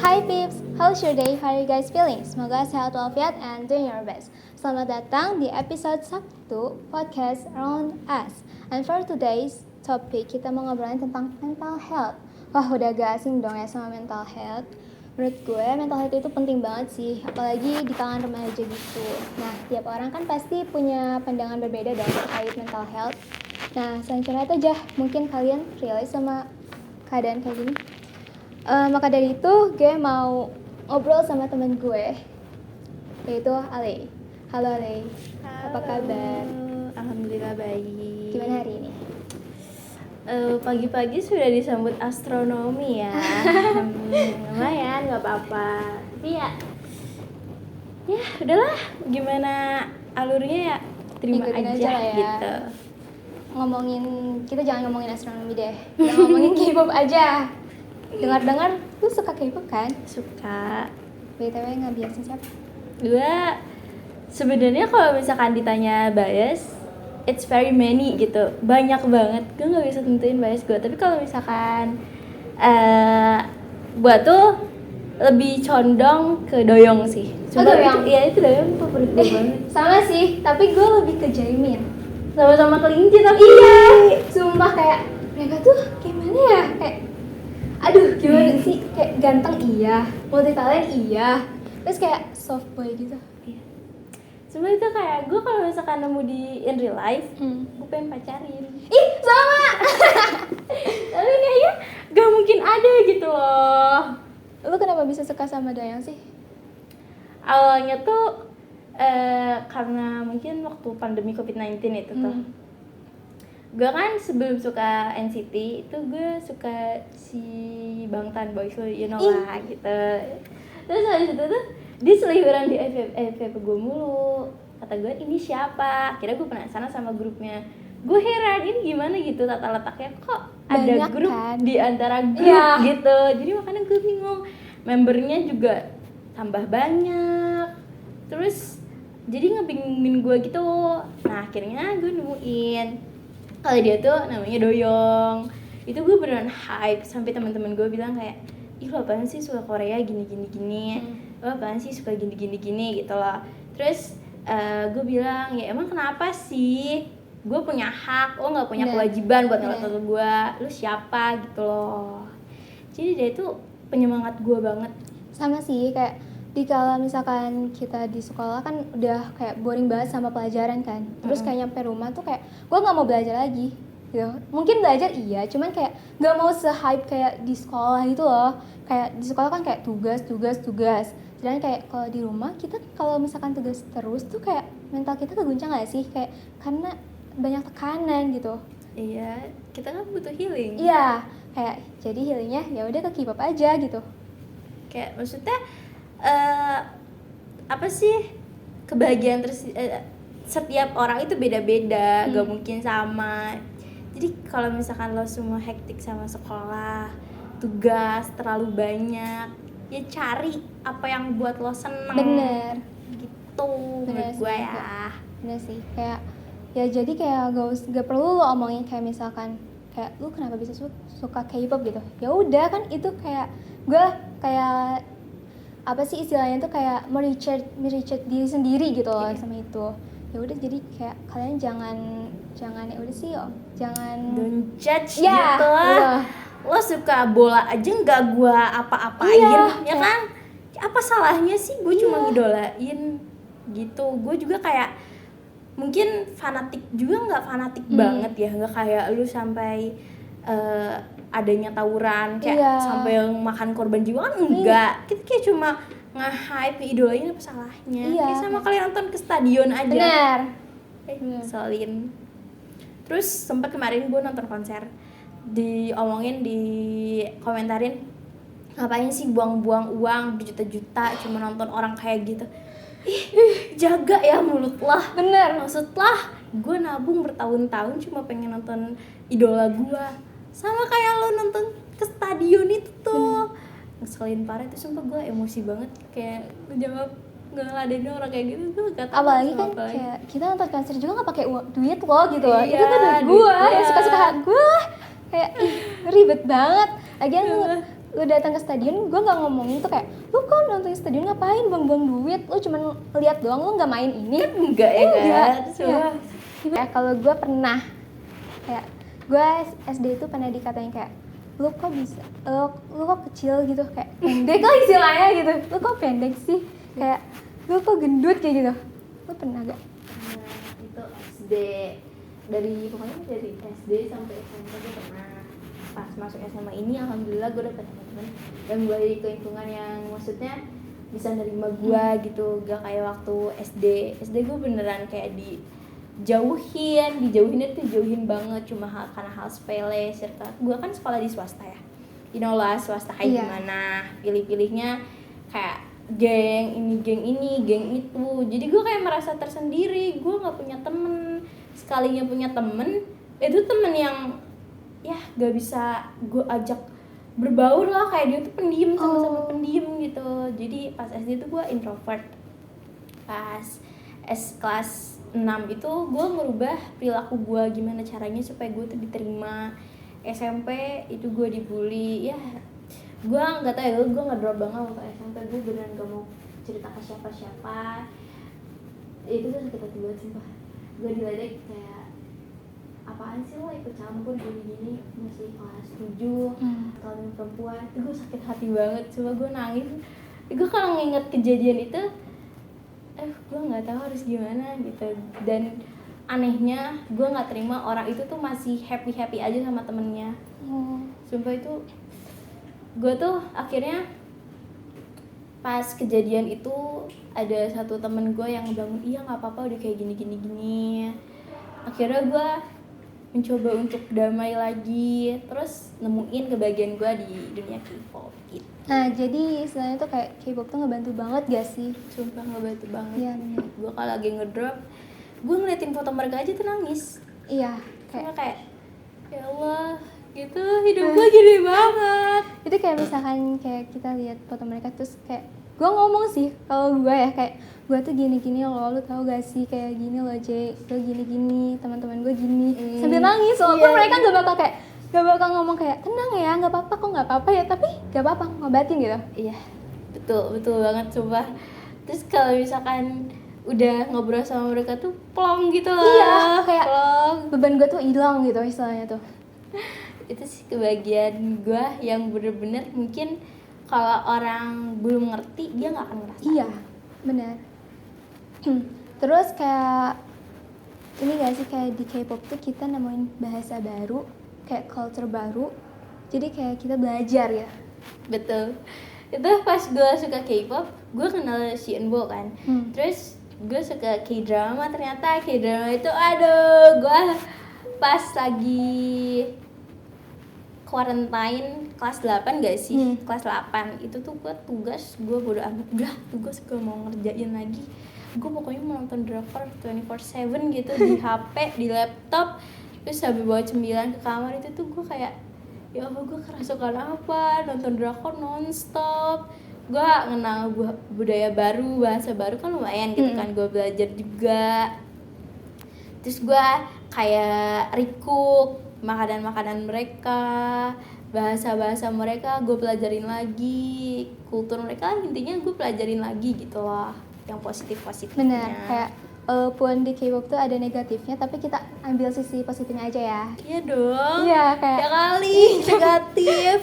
Hi peeps, how's your day? How are you guys feeling? Semoga sehat walafiat and doing your best. Selamat datang di episode 1 podcast Around Us. And for today's topic, kita mau ngobrolin tentang mental health. Wah, udah gak asing dong ya sama mental health. Menurut gue, mental health itu penting banget sih, apalagi di kalangan remaja gitu. Nah, tiap orang kan pasti punya pandangan berbeda dong terkait mental health. Nah, selanjutnya aja, mungkin kalian relate sama keadaan kayak gini. Maka dari itu gue mau ngobrol sama temen gue, yaitu Ale. Halo Ale, apa kabar? Alhamdulillah baik. Gimana hari ini? Pagi-pagi sudah disambut astronomi ya. Lumayan, nggak apa-apa. Tapi ya udahlah. Gimana alurnya ya terima Ikutin aja lah ya. gitu. Kita jangan ngomongin astronomi deh, kita ngomongin K-pop aja. Dengar-dengar lu suka K-pop kan? Suka. BTW ngebiasin siapa? Gue sebenarnya kalau misalkan ditanya bias, it's very many gitu, banyak banget. Gue nggak bisa tentuin bias gue. Tapi kalau misalkan gue tuh lebih condong ke Doyoung sih. Doyoung? Itu Doyoung favorit gue banget. Sama sih, tapi gue lebih ke Jaemin. Sama-sama kelinci tapi. Iya, sumpah kayak mereka tuh gimana ya, kayak aduh gimana sih, kayak ganteng iya, multi talent iya, terus kayak soft boy gitu. Iya. Sebenarnya itu kayak gue kalau misalkan nemu di in real life, gue pengen pacarin. Ih, sama. Tapi kayaknya gak mungkin ada gitu loh. Lu kenapa bisa suka sama Doyoung sih? Awalnya tuh karena mungkin waktu pandemi COVID-19 itu tuh. Gue kan sebelum suka NCT itu gue suka si Bangtan Boys, you know lah gitu. Terus habis itu tuh dia seliweran di FYP gue mulu. Kata gue ini siapa? Akhirnya gue penasaran sama grupnya. Gue heran ini gimana gitu tata letaknya, kok ada banyak grup kan? di antara grup gitu. Jadi makanya gue bingung. Membernya juga tambah banyak. Terus jadi ngebingungin gue gitu. Nah akhirnya gue nemuin kalau dia tuh namanya Doyoung. Itu gue beneran hype sampai teman-teman gue bilang kayak, ih lo apaan sih suka Korea gini lo apaan sih suka gini gitu loh. Terus gue bilang ya emang kenapa sih, gue punya hak, lo nggak punya kewajiban buat nonton gue, lo siapa gitu loh. Jadi dia itu penyemangat gue banget. Sama sih, kayak kalau misalkan kita di sekolah kan udah kayak boring banget sama pelajaran kan, terus kayak nyampe rumah tuh kayak gue nggak mau belajar lagi gitu. Mungkin belajar iya, cuman kayak nggak mau se-hype kayak di sekolah gitu loh. Kayak di sekolah kan kayak tugas dan kayak kalau di rumah kita kalau misalkan tugas terus tuh kayak mental kita keguncang nggak sih, kayak karena banyak tekanan gitu. Iya, kita kan butuh healing. Iya, kayak jadi healingnya ya udah ke K-pop aja gitu. Kayak maksudnya apa sih, kebahagiaan setiap orang itu beda-beda, gak mungkin sama. Jadi kalau misalkan lo semua hektik sama sekolah, tugas terlalu banyak, ya cari apa yang buat lo seneng. Bener gitu menurut gue ya. Bener sih, kayak ya jadi kayak gak perlu lo omongin kayak misalkan kayak lu kenapa bisa suka K-pop gitu. Ya udah kan itu kayak gue kayak apa sih istilahnya tuh kayak merecharge diri sendiri gitu loh sama itu. Ya udah jadi kayak kalian jangan ya udah sih jangan don't judge gitu lah. Lo suka bola aja nggak gua apa-apain ya kan? Apa salahnya sih, gue cuma ngidolain gitu. Gue juga kayak mungkin fanatik juga, nggak fanatik banget ya, nggak kayak lu sampai adanya tawuran kayak sampai yang makan korban jiwa kan enggak. Kita kayak cuma nge-hype idolain, apa salahnya? Kayak sama kalian nonton ke stadion aja. Bener. Selin. Terus sempat kemarin gue nonton konser, diomongin, di komentarin, ngapain sih buang-buang uang berjuta-juta cuma nonton orang kayak gitu. Jaga ya mulut lah. Bener. Maksudlah gue nabung bertahun-tahun cuma pengen nonton idola gue. Sama kayak lo nonton ke stadion itu tuh. Ngeselin parah itu, sumpah gue emosi banget. Kayak jawab nggak ngeladenin orang kayak gitu tuh. Apalagi kan kayak kita nonton konser juga nggak pakai duit loh gitu. Iya, itu tuh duit gue yang suka-suka gue. Kayak ribet banget. Lagian lu datang ke stadion, gue nggak ngomongin tuh kayak lu kok nonton di stadion ngapain buang-buang duit, lu cuman lihat doang, lu nggak main ini. Enggak ya kan? Iya. Ya, kalau gue pernah kayak gue SD itu pernah dikatain kayak lu kok bisa, lu kok kecil gitu, kayak pendek lah istilahnya gitu, lu kok pendek sih, kayak lu kok gendut kayak gitu. Lu pernah gak? Nah, itu SD, pokoknya dari SD sampai SMP gue pernah. Pas masuk SMA ini alhamdulillah gue dapet teman-teman yang gue di lingkungan yang maksudnya bisa nerima gue gitu, gak kayak waktu SD gue beneran kayak dijauhinnya tuh jauhin banget, cuma karena hal sepele. Serta gue kan sekolah di swasta ya, you know lah swasta kayak gimana, pilih-pilihnya kayak geng ini geng itu, jadi gue kayak merasa tersendiri, gue nggak punya temen. Sekalinya punya temen, itu temen yang ya gak bisa gue ajak berbaur lah, kayak dia tuh pendiam, sama-sama pendiam gitu. Jadi pas SD tuh gue introvert. Pas kelas 6 itu gue merubah perilaku gue, gimana caranya supaya gue tuh diterima. SMP itu gue dibully, ya gue nggak tahu ya, gue nggak drop banget waktu SMP. Gue beneran gak mau cerita ke siapa-siapa. Itu tuh sakit hati banget sumpah. Gue diledek kayak apaan sih lo ikut campur gini-gini, masih kelas 7 tahun perempuan. Itu gue sakit hati banget, coba gue nangis. Gue kalau nginget kejadian itu gue nggak tahu harus gimana gitu. Dan anehnya gue nggak terima orang itu tuh masih happy aja sama temennya. Sumpah itu gue tuh akhirnya pas kejadian itu ada satu temen gue yang bangun, iya nggak apa-apa udah kayak gini. Akhirnya gue mencoba untuk damai lagi, terus nemuin kebahagiaan gue di dunia K-pop gitu. Nah, jadi istilahnya tuh kayak K-pop tuh ngebantu banget gak sih? Sumpah ngebantu banget. Iya, bener. Gue kalau lagi ngedrop, gue ngeliatin foto mereka aja tuh nangis. Iya, Kayak ya Allah, gitu hidup gue gini banget. itu kayak misalkan kayak kita lihat foto mereka terus kayak gue ngomong sih kalau gue ya, kayak gue tuh gini loh, lu tau gak sih kayak gini loh J, gue gini, teman-teman gue gini, sambil nangis. Walaupun mereka gak bakal ngomong kayak tenang ya, nggak apa-apa kok, nggak apa-apa ya, tapi nggak apa-apa ngobatin gitu. Iya, betul banget coba. Terus kalau misalkan udah ngobrol sama mereka tuh plong gitu lah. Iya, kayak plong. beban gue tuh hilang gitu istilahnya tuh. Itu sih kebahagiaan gue yang bener-bener mungkin kalau orang belum ngerti dia nggak akan ngerasain. Iya, benar. Terus kayak ini gak sih, kayak di K-pop tuh kita nemuin bahasa baru, kayak culture baru, jadi kayak kita belajar ya. Betul. Itu pas gue suka K-pop, gue kenal si Enbo kan. Terus gue suka K-drama, ternyata K-drama itu gue pas lagi quarantine kelas 8 gak sih? Kelas 8 itu tuh gue tugas, gue bodo amat, udah tugas gue mau ngerjain lagi. Gue pokoknya mau nonton drakor 24/7 gitu di HP, di laptop. Terus sambil bawa cemilan ke kamar, itu tuh gue kayak ya Allah, gue kerasukan apa, nonton drakor nonstop. Gue kenal budaya baru, bahasa baru kan lumayan gitu kan, gue belajar juga. Terus gue kayak recook makanan mereka, bahasa mereka gue pelajarin lagi, kultur mereka intinya gue pelajarin lagi gitu loh, yang positifnya. Benar, kayak walaupun di K-pop tuh ada negatifnya, tapi kita ambil sisi positifnya aja ya. Iya dong. Iya, kayak ya kali negatif.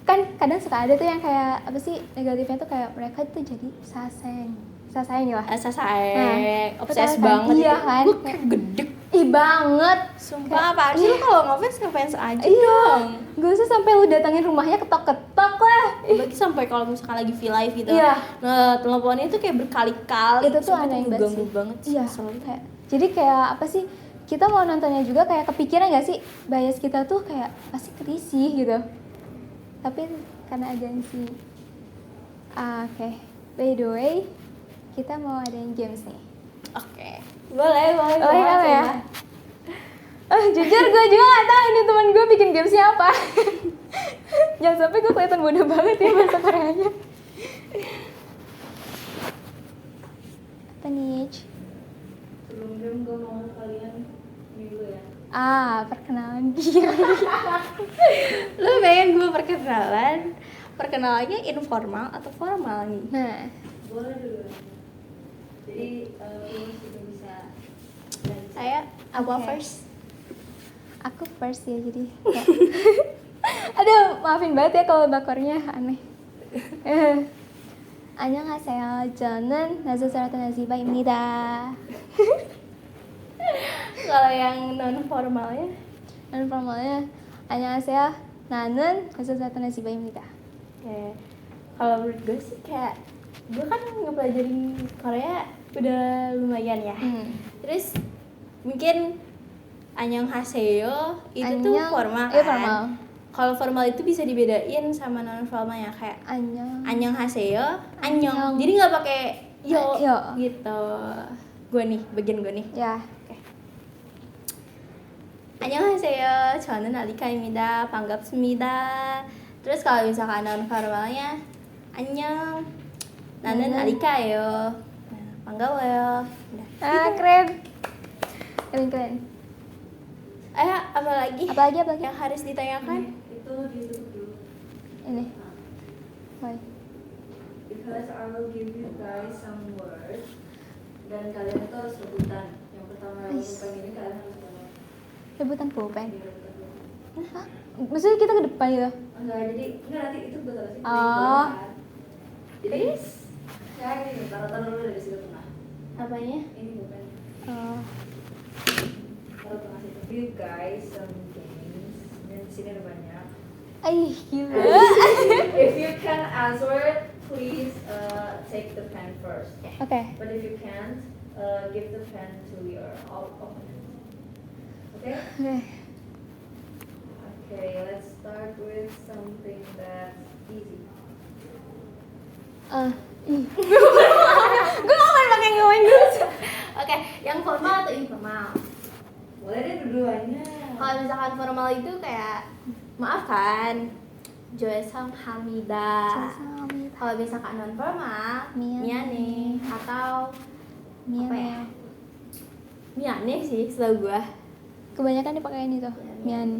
Kan kadang suka ada tuh yang kayak apa sih, negatifnya tuh kayak mereka tuh jadi saseng lah. Sayang, obses kan? banget. Iya itu. kan? Gue kayak gedek. Ih banget. Sumpah apaan sih lu kalau ngefans aja Iya. dong. Gak usah sampai lu datangin rumahnya ketok-ketok lah. Bagi sampai kalau misalkan lagi V-Live gitu. Iya. Nah, teleponnya tuh kayak berkali-kali. Itu tuh Sumpah aneh itu banget ganggu sih. banget sih. Iya. Soalnya. Kayak, jadi kayak apa sih? Kita mau nontonnya juga kayak kepikiran gak sih bias kita tuh kayak pasti kerisih gitu. Tapi karena agensi. Oke. By the way, kita mau adain games nih. Oke. Boleh ya. Jujur gue juga gak tahu nih teman gue bikin gamesnya apa. Jangan sampai gue kelihatan bodoh banget ya bahasa Koreanya. Apa nih? Sebelum game gue mau kalian dulu ya. Perkenalan diri. Lu pengen gue perkenalan? perkenalannya informal atau formal nih? Nah, Boleh dulu. Jadi Umus juga bisa. Saya apa Oke. first? aku first ya jadi. Ya. Aduh, maafin banget ya kalau bakornya aneh. 안녕하세요. 저는 나즈사라타 나지바입니다. Kalau yang non formalnya? Dan formalnya 안녕하세요. 나는 나즈사라타 나지바입니다. Kayak kalau menurut gue sih kayak gue kan ngepelajarin Korea udah lumayan ya. Terus mungkin annyeonghaseyo itu tuh Annyeong- formal kan. iya, formal. Kalau formal itu bisa dibedain sama non formalnya kayak 안녕. annyeonghaseyo, Annyeong. annyeong. Jadi nggak pakai yo, Yo. gitu. Gue nih, bagian gue nih. Ya. 안녕하세요. 저는 알리카입니다. 반갑습니다. Terus kalau misalkan non formalnya 안녕. 나는 알리카예요. Nah, 반가워요. Nah, Ah, keren. Keren. ayo apa lagi? Apa lagi? Yang harus ditanyakan? Itu ditutup dulu. Ini. Baik. Because I will give you guys some words dan kalian itu harus rebutan. Yang pertama yang Nice. rebutan ini kalian harus tahu. Rebutan pulpen. Jadi rebutan dulu. Hah? Maksudnya kita ke depan gitu? Enggak, jadi enggak nanti itu gue taruh sini. Oh. Jadi ya ini taruh dulu dari situ tengah. Apanya? Ini bukan. Oh. Taruh tengah situ. You guys some games. Dan di sini ada banyak. Ay, gila. If you can answer, please take the pen first. Oke. But if you can't, give the pen to your opponent. Okay? Oke. Okay, let's start with something that's easy. Gue gak mau pakai ngomong dulu. Oke, yang formal atau informal? Boleh deh dua-duanya. Kalau misalkan formal itu kayak maaf kan, Joesam Hamida. Kalau misalkan non formal, Miane. Miane atau apa ya? Mian. Miane sih setahu gua. Kebanyakan dipakein itu. Mian.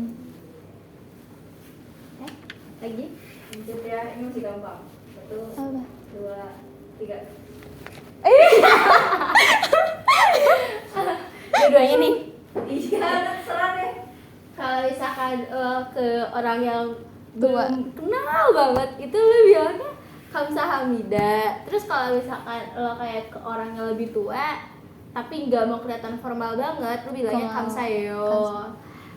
Lagi? Lanjut ya, ini masih gampang. 1, Apa? 2, 3. Dua-duanya nih. Iya, terserah deh. Kalau misalkan ke orang yang Tua. belum kenal banget, itu lu bilangnya Kamsahamnida. Terus kalau misalkan lo kayak ke orang yang lebih tua, tapi nggak mau kelihatan formal banget, lu bilangnya Kamsayo.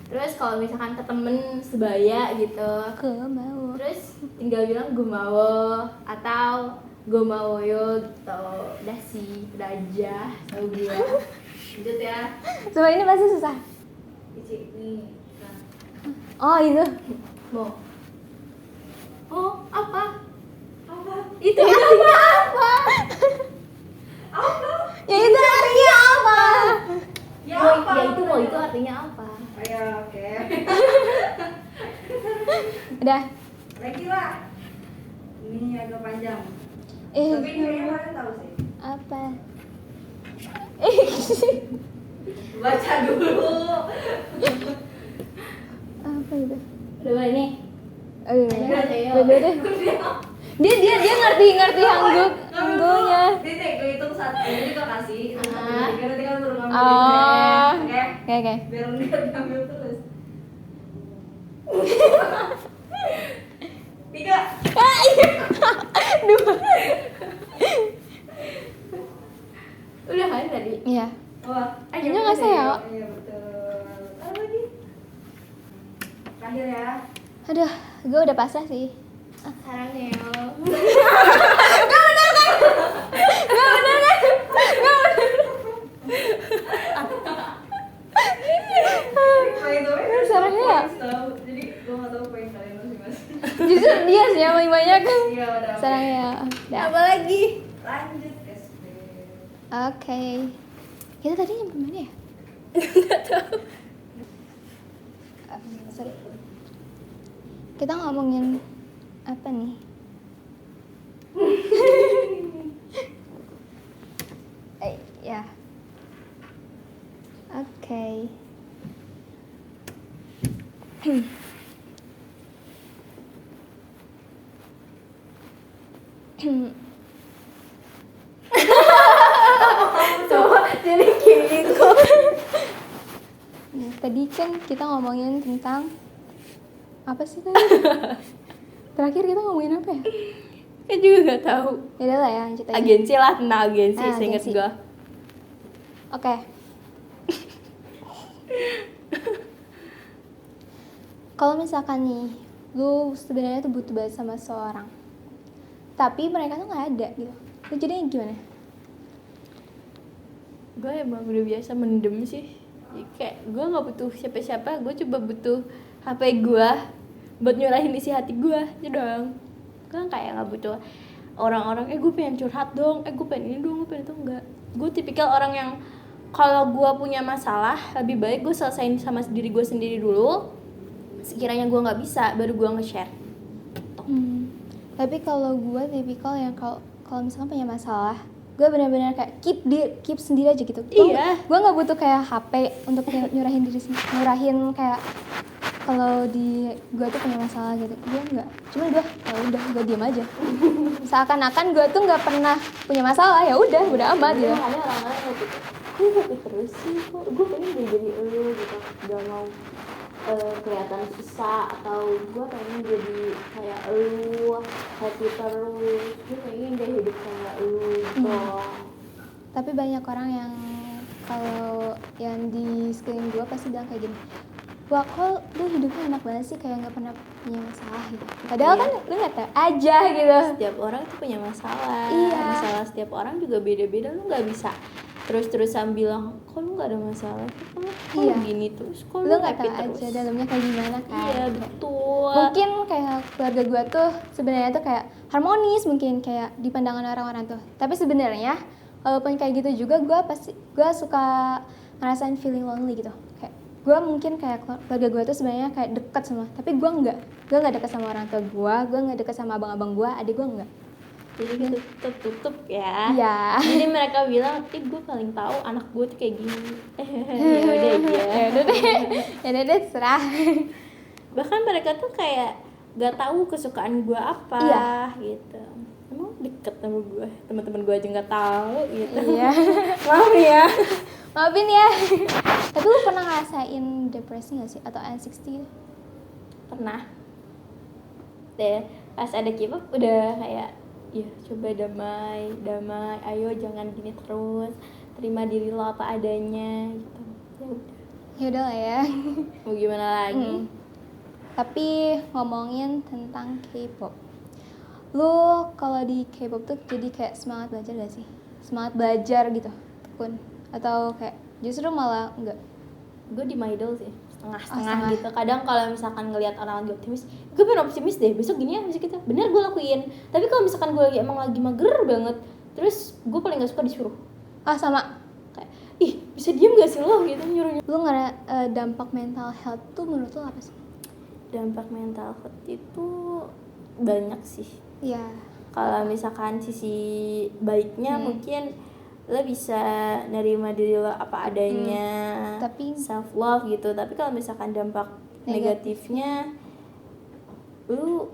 Terus kalau misalkan ke temen sebaya gitu, Ke mau. terus tinggal bilang gumawo atau gomawoyo gitu. Udah sih, udah aja tau gue. Lanjut ya. Coba ini pasti susah. Ici, nih. Nah, Oh, itu. Mau? Oh, apa? apa? Itu artinya apa? Apa? Ya itu artinya apa? Ya Mau, apa? ya itu mau itu artinya apa? Oh, ya, oke. Udah. Lagi lah. Ini agak panjang. Eh, Tapi ini kayaknya kalian tahu sih. apa? Baca dulu. Apa itu? Udah ini. Oh, iya. Annyeonghaseyo. Beda deh. Dia ngerti hangguknya. Ini nih, gue hitung 1, jadi gue kasih. Itu 1, 2, 3, nanti kan baru ngambil. Oh. Oke? Oke. Biar nggak diambil terus. 3. Dua. Udah kan tadi? Iya. Wah, Annyeonghaseyo. Iya betul. Apa lagi? Terakhir ya. Aduh, gue udah pasrah sih. Sarangeo. By the way, there's Sarangnya no ya? points tau. Jadi gue nggak tahu poin kalian masing-masing. Justru dia sih yang paling banyak. Iya udah. Sekarang ya. Udah. Apa lagi? Lanjut SD. Oke. Kita tadi nyampe mana ya? Sorry. Kita ngomongin apa nih? Ya. Oke. kita ngomongin tentang apa sih tadi? Terakhir kita ngomongin apa ya? Kan juga gak tahu. Yaudah lah ya, lanjut aja. Agensi lah, tentang agensi, seinget agensi. gue. Oke. Kalau misalkan nih, lu sebenarnya tuh butuh banget sama seseorang, tapi mereka tuh nggak ada gitu. Lu jadinya gimana? Gue emang udah biasa mendem sih. Jadi kayak gue nggak butuh siapa-siapa, gue coba butuh HP gue buat nyurahin isi hati gue aja doang. Gue kayak nggak butuh orang-orang, gue pengen curhat dong, gue pengen ini dong, gue pengen itu, enggak. Gue tipikal orang yang kalau gue punya masalah, lebih baik gue selesain sama diri gue sendiri dulu. Sekiranya gue nggak bisa, baru gue nge-share. Tapi kalau gue tipikal yang kalau misalkan punya masalah, gue benar-benar kayak keep sendiri aja gitu. Iya. Gue nggak butuh kayak HP untuk nyurahin diri sendiri, nyurahin kayak kalau di gue tuh punya masalah gitu. Gue nggak, cuma gue ya udah gue diem aja. Seakan-akan gue tuh nggak pernah punya masalah, ya udah amat gitu. Ada orang-orang yang gitu, gue happy terus sih, gue pengen jadi elu gitu, gak mau kelihatan susah, atau gue pengen jadi kayak elu, happy terus, gue pengen deh hidup kayak elu gitu. Tapi banyak orang yang kalau yang di sekeliling gue pasti bilang kayak gini, wah kok lu hidupnya enak banget sih, kayak nggak pernah punya masalah gitu. Padahal Iya. kan lu nggak tahu aja gitu. Setiap orang tuh punya masalah. Iya. Masalah setiap orang juga beda-beda, lu nggak bisa terus-terusan bilang kok lu nggak ada masalah, kok Iya. gini terus, kok Lu nggak happy tahu terus. aja dalamnya kayak gimana kan. Iya betul. Mungkin kayak keluarga gue tuh sebenarnya tuh kayak harmonis, mungkin kayak di pandangan orang-orang tuh. Tapi sebenarnya walaupun kayak gitu juga gue suka ngerasain feeling lonely gitu. Kayak gue mungkin kayak keluarga gue tuh sebenarnya kayak dekat semua, tapi gue nggak dekat sama orang tua gue nggak dekat sama abang-abang gue, adik gue nggak. Jadi tutup ya. Iya. Jadi mereka bilang, gue paling tahu anak gue tuh kayak gini. Ya udah aja. Ya udah deh, serah. Bahkan mereka tuh kayak gak tahu kesukaan gue apa. Iya. Gitu. Emang deket sama gue, teman-teman gue aja nggak tahu gitu. Iya. Maaf ya. Maafin ya. Tapi lu pernah ngerasain depresi nggak sih atau anxiety? Pernah. Deh, pas ada K-pop udah kayak, ya coba damai, ayo jangan gini terus, terima diri lo apa adanya gitu. Ya udah. Ya udah lah ya. Mau gimana lagi? Tapi ngomongin tentang K-pop, lu kalau di K-pop tuh jadi kayak semangat belajar gak sih? Semangat belajar gitu, tekun? Atau kayak justru malah enggak? Gue di middle sih, setengah-setengah setengah. gitu. Kadang kalau misalkan ngelihat orang lagi optimis, gue pengen optimis deh, besok gini ya, besok gitu. Bener gue lakuin. Tapi kalau misalkan gue emang lagi mager banget, terus gue paling gak suka disuruh. Sama. Kayak, ih bisa diem gak sih lo gitu nyuruh. Lu dampak mental health tuh menurut lu apa sih? Dampak mental health itu banyak sih. Iya. Kalau misalkan sisi baiknya mungkin lo bisa nerima diri lo apa adanya, Tapi self love gitu. Tapi kalau misalkan dampak negatifnya, lu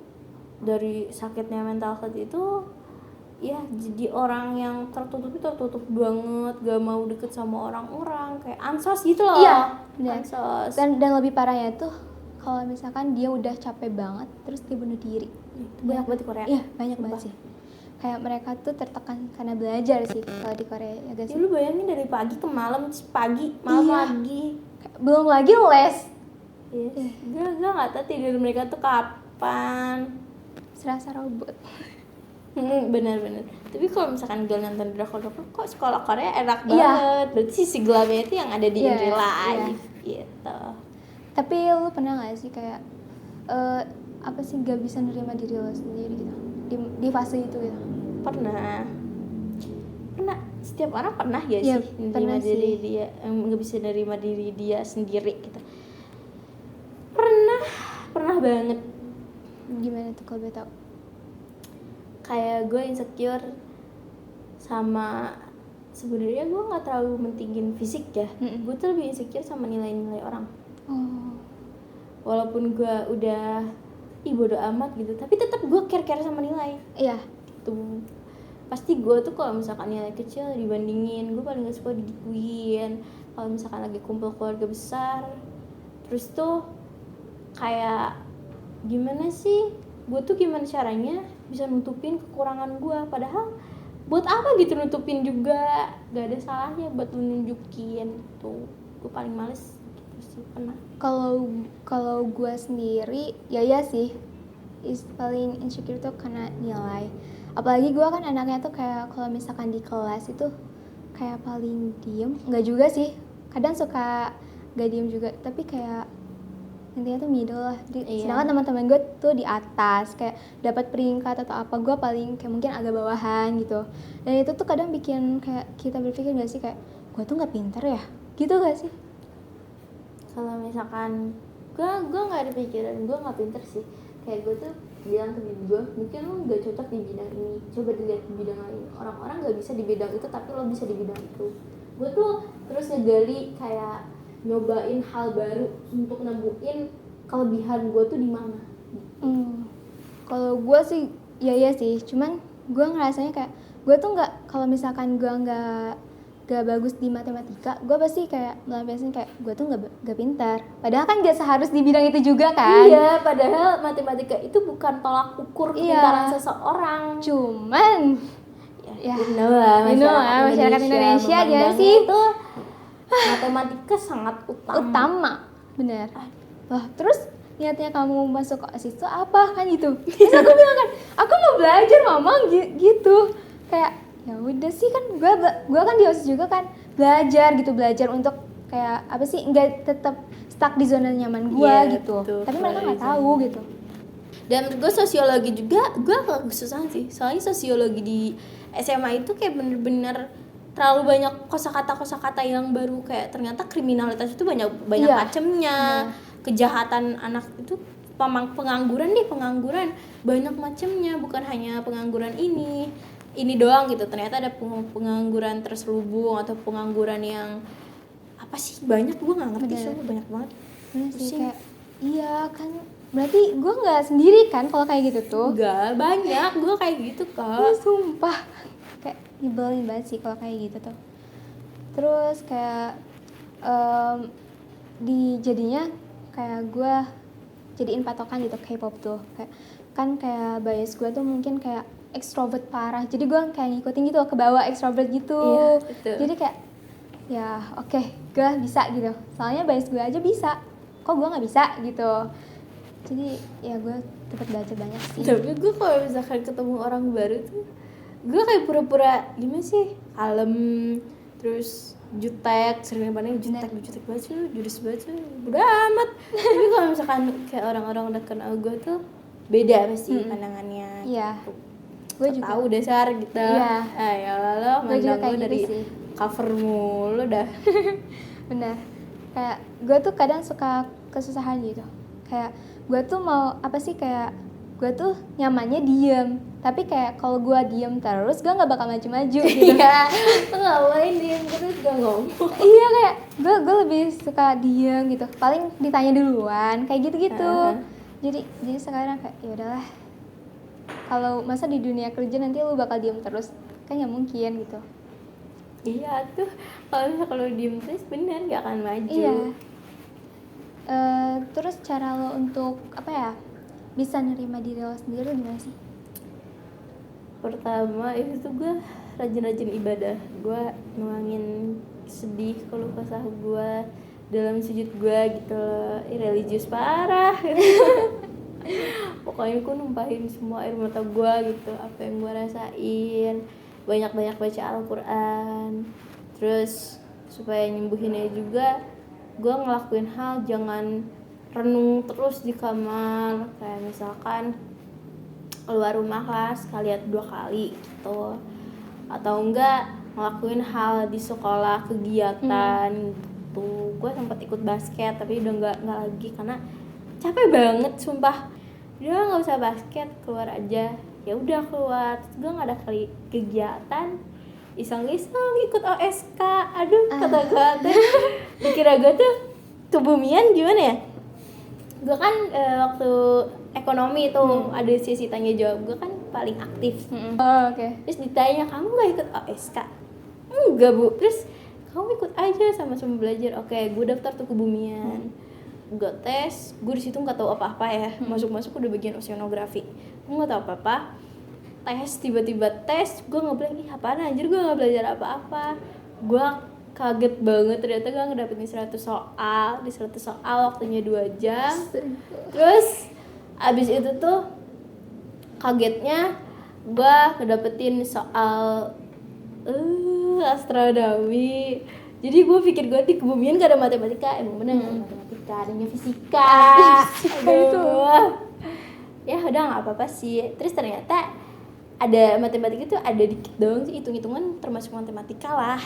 dari sakitnya mental health itu ya jadi orang yang tertutup banget, gak mau deket sama orang-orang, kayak ansos gitu loh. Iya, benar. Ansos. Dan lebih parahnya tuh kalau misalkan dia udah capek banget terus dia bunuh diri. Itu banyak banget di Korea. Iya, banyak banget sih. Kayak mereka tuh tertekan karena belajar sih kalau di Korea, ya guys. Ya lu bayangin dari pagi ke malam, terus pagi, malam Iya. lagi. Belum lagi les. Yes. Gue gak tau tidur mereka tuh kapan. Serasa robot. Bener-bener. Tapi kalau misalkan gue nonton drakor kok sekolah Korea enak Iya. banget. Berarti sisi gelapnya itu yang ada di Iya, Indri iya. Live gitu. Tapi lu pernah gak sih kayak apa sih gak bisa nerima diri lo sendiri gitu di fase itu gitu? Pernah. Setiap orang pernah ya Iya, sih nerima pernah diri sih. dia, nggak bisa nerima diri dia sendiri gitu. Pernah banget. Gimana tuh kalau boleh tahu? Kayak gue insecure sama, sebenarnya gue nggak terlalu mentingin fisik ya. Gue tuh lebih insecure sama nilai-nilai orang. Oh. Walaupun gue udah bodo amat gitu, tapi tetap gue care sama nilai Iya. gitu. Pasti gue tuh kalau misalkan nilai kecil dibandingin, gue paling gak suka digituin. Kalau misalkan lagi kumpul keluarga besar, Terus tuh kayak gimana sih, gue tuh gimana caranya bisa nutupin kekurangan gue, padahal buat apa gitu nutupin juga, gak ada salahnya buat lu nunjukin tuh. Gue paling males gitu sih pernah. Kalau gue sendiri ya sih, paling insecure tuh karena nilai. Apalagi gue kan anaknya tuh kayak kalau misalkan di kelas itu kayak paling diem, nggak juga sih, kadang suka gak diem juga, tapi kayak intinya tuh middle lah. Sedangkan teman-teman gue tuh di atas, kayak dapat peringkat atau apa, gue paling kayak mungkin agak bawahan gitu. Dan itu tuh kadang bikin kayak kita berpikir gak sih, kayak gue tuh nggak pintar ya, gitu gak sih? Kalau misalkan gue nggak ada pikiran gue nggak pinter sih, kayak gue tuh bilang ke diri gue, mungkin lo nggak cocok di bidang ini, coba dilihat di bidang lain. Orang-orang nggak bisa di bidang itu tapi lo bisa di bidang itu. Gue tuh terus ngegali, kayak nyobain hal baru untuk nemuin kelebihan gue tuh di mana. Kalau gue sih ya sih, cuman gue ngerasanya kayak gue tuh nggak, kalau misalkan gue nggak bagus di matematika, gue pasti kayak melampiaskan kayak gue tuh nggak pintar. Padahal kan nggak seharus di bidang itu juga kan. Iya, padahal matematika itu bukan tolak ukur kepintaran seseorang. Cuman ya masyarakat Indonesia gimana sih? Itu matematika sangat utama. Bener. Wah, terus niatnya kamu masuk ke OSIS itu apa kan gitu? Terus aku bilang kan, aku mau belajar mama gitu. Kayak ya udah sih, kan gue kan di OSIS juga kan belajar untuk kayak apa sih, nggak tetap stuck di zona nyaman gue gitu. Betul, tapi mereka nggak tahu gitu. Dan menurut gue sosiologi juga gue agak kesusahan sih, soalnya sosiologi di SMA itu kayak bener-bener terlalu banyak kosakata yang baru, kayak ternyata kriminalitas itu banyak macamnya, kejahatan anak itu, pengangguran banyak macamnya, bukan hanya pengangguran ini doang gitu. Ternyata ada pengangguran terselubung atau pengangguran yang apa sih, banyak, gue nggak ngerti sih, banyak banget. Sih kayak iya kan, berarti gue nggak sendiri kan kalau kayak gitu tuh. Nggak, banyak gue kayak gitu kak. Ya, sumpah kayak nyebelin banget sih kalau kayak gitu tuh. Terus kayak jadinya kayak gue jadiin patokan gitu K-pop tuh, kayak bias gue tuh mungkin kayak extrovert parah, jadi gue kayak ngikutin gitu ke bawah extrovert gitu. Jadi kayak ya oke, gue bisa gitu, soalnya bias gue aja bisa, kok gue nggak bisa gitu. Jadi ya gue tetap belajar banyak sih. Tapi gue kalau misalkan ketemu orang baru tuh, gue kayak pura-pura gimana sih, kalem, terus jutek, sering pandang jutek banget sih, judes banget sih, bodo amat. Tapi kalau misalkan kayak orang-orang udah kenal gue tuh beda pasti pandangannya. Iya. Gue juga tahu dasar gitu. Iya. Ya lo mandang gue dari sih. Cover mulu dah. Bener. Kayak gue tuh kadang suka kesusahan gitu. Kayak gue tuh mau apa sih, kayak gue tuh nyamannya diem, tapi kayak kalau gue diem terus gue nggak bakal maju-maju gitu. Iya, tuh ngapain diem terus gak ngomong. Iya, kayak gue lebih suka diem gitu, paling ditanya duluan kayak gitu. Jadi sekarang kayak ya udahlah, kalau masa di dunia kerja nanti lu bakal diem terus, kan nggak mungkin gitu. Iya tuh, kalau diem terus bener gak akan maju. Iya. Terus cara lo untuk apa ya, bisa nerima diri lo sendiri gimana sih? Pertama itu tuh gue rajin-rajin ibadah. Gue nuangin sedih, keluh kesah gue dalam sujud gue gitu. Religius parah. Pokoknya gue numpahin semua air mata gue gitu, apa yang gue rasain. Banyak-banyak baca Al-Quran. Terus supaya nyembuhinnya juga, gue ngelakuin hal jangan renung terus di kamar. Kayak misalkan keluar rumah lah sekali atau 2 kali gitu, atau enggak ngelakuin hal di sekolah, kegiatan gitu. Gue sempat ikut basket tapi udah nggak lagi karena capek banget sumpah. Udah nggak usah basket, keluar aja. Ya udah keluar. Terus gue nggak ada kali kegiatan, iseng-iseng ikut OSK. Aduh kata gue tuh dikira gue tuh kebumian gimana ya. Gue kan waktu ekonomi tuh ada sesi tanya jawab, gue kan paling aktif. Oke. Terus ditanya, kamu nggak ikut OSK? Enggak bu. Terus kamu ikut aja, sama-sama belajar. Oke, gue daftar tuh kebumian. gue tes, gue di situ nggak tahu apa-apa ya, masuk udah bagian oceanografi, gue nggak tahu apa-apa, tiba-tiba tes, gue nggak bilang ih apaan anjir, gue nggak belajar apa-apa, gue kaget banget ternyata gue ngedapetin 100 soal, di 100 soal waktunya 2 jam, terus abis itu tuh kagetnya gue ngedapetin soal astronomi. Jadi gue pikir gue di kebumian gak ada matematika, emang bener gak ada matematika, adanya fisika. Aduh. Ya udah gak apa-apa sih. Terus ternyata ada matematika itu ada dikit doang sih, hitung-hitungan termasuk matematika lah.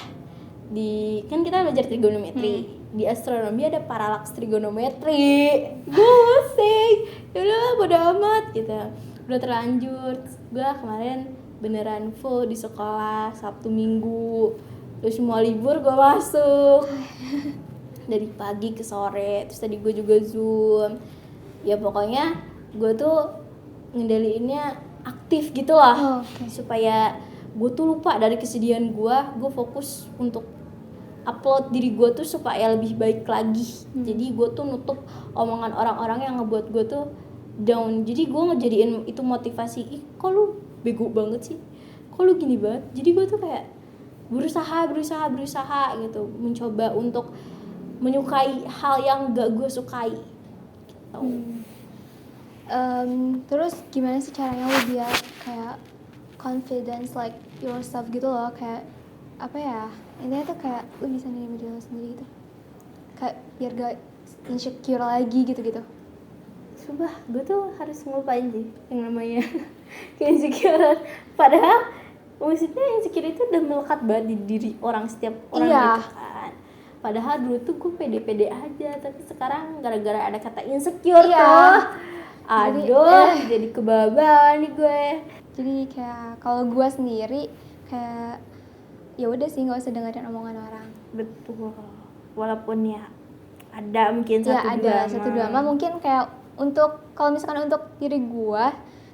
Kan kita belajar trigonometri. Di astronomi ada paralaks trigonometri. Gue pusing. Yaudah bodo amat gitu. Udah terlanjur. Gue kemarin beneran full di sekolah Sabtu Minggu. Terus semua libur gue masuk dari pagi ke sore. Terus tadi gue juga Zoom. Ya pokoknya gue tuh ngendaliinnya aktif gitu lah. Supaya gue tuh lupa dari kesedihan gue fokus untuk upload diri gue tuh supaya lebih baik lagi. Jadi gue tuh nutup omongan orang-orang yang ngebuat gue tuh down. Jadi gue ngejadiin itu motivasi. Ih kok lu bego banget sih, kok lu gini banget. Jadi gue tuh kayak berusaha gitu, mencoba untuk menyukai hal yang gak gue sukai gitu. Terus gimana sih caranya lo biar kayak confidence like yourself gitu loh, kayak apa ya, intinya tuh kayak lo bisa nerima diri lo sendiri gitu, kayak biar gak insecure lagi gitu. Sumpah gue tuh harus ngelupain sih yang namanya keinsecurean. Padahal maksudnya insecure itu udah melekat banget di diri orang, setiap orang gitu kan. Padahal dulu tuh gue pede-pede aja, tapi sekarang gara-gara ada kata insecure tuh aduh jadi kebawa nih gue. Jadi kayak kalau gue sendiri kayak ya udah sih nggak usah dengerin omongan orang. Betul, walaupun ya ada mungkin satu dua mah mungkin kayak untuk kalau misalkan untuk diri gue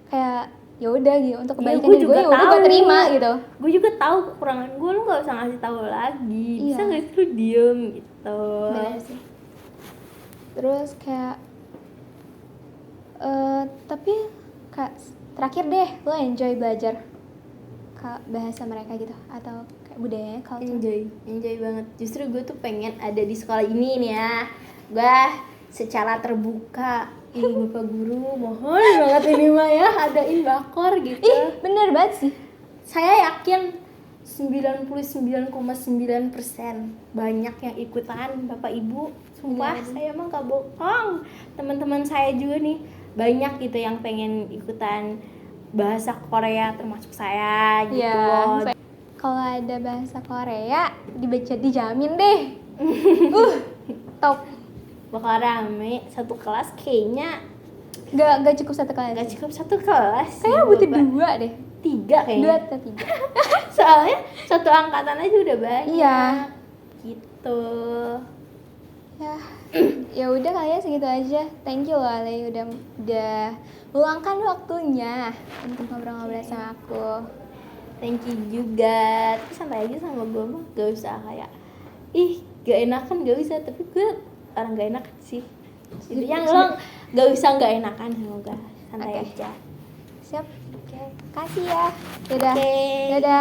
kayak ya udah gitu, untuk kebaikan gue diri gue ya udah gue terima gitu. Gue juga tahu kekurangan gue, lu nggak usah ngasih tahu lagi, bisa nggak sih lu diem gitu. Benar sih. Terus kayak tapi kak terakhir deh, lo enjoy belajar bahasa mereka gitu atau kayak budayanya, culture? Enjoy banget. Justru gue tuh pengen ada di sekolah ini nih ya. Gue secara terbuka, Bapak Guru mohon banget ini mah ya adain bakor gitu. Ih bener banget sih. Saya yakin 99,9% banyak yang ikutan Bapak Ibu. Sumpah saya emang gak bohong. Teman-teman saya juga nih banyak gitu yang pengen ikutan bahasa Korea termasuk saya gitu loh. Kalau ada bahasa Korea dijamin deh. Top. Bakal rame satu kelas kayaknya. Gak cukup satu kelas. Gak cukup satu kelas. Kayaknya butuh 2 deh. 3 kayaknya. 2 atau 3. Soalnya satu angkatan aja udah banyak. Iya. Gitu. Ya udah kali ya segitu aja. Thank you loh Ale udah meluangkan waktunya untuk ngobrol-ngobrol sama aku. Thank you juga. Tapi santai aja sama gue mah, gak usah kayak ih gak enakan, gak usah. Tapi gue orang gak enakan sih. Jadi yang lo gak usah gak enakan sama gue, santai aja. Siap. Oke, kasih ya. Dadah.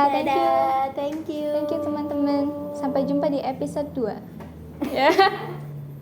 Dadah. Thank you. Thank you Teman-teman. Sampai jumpa di episode 2. Ya.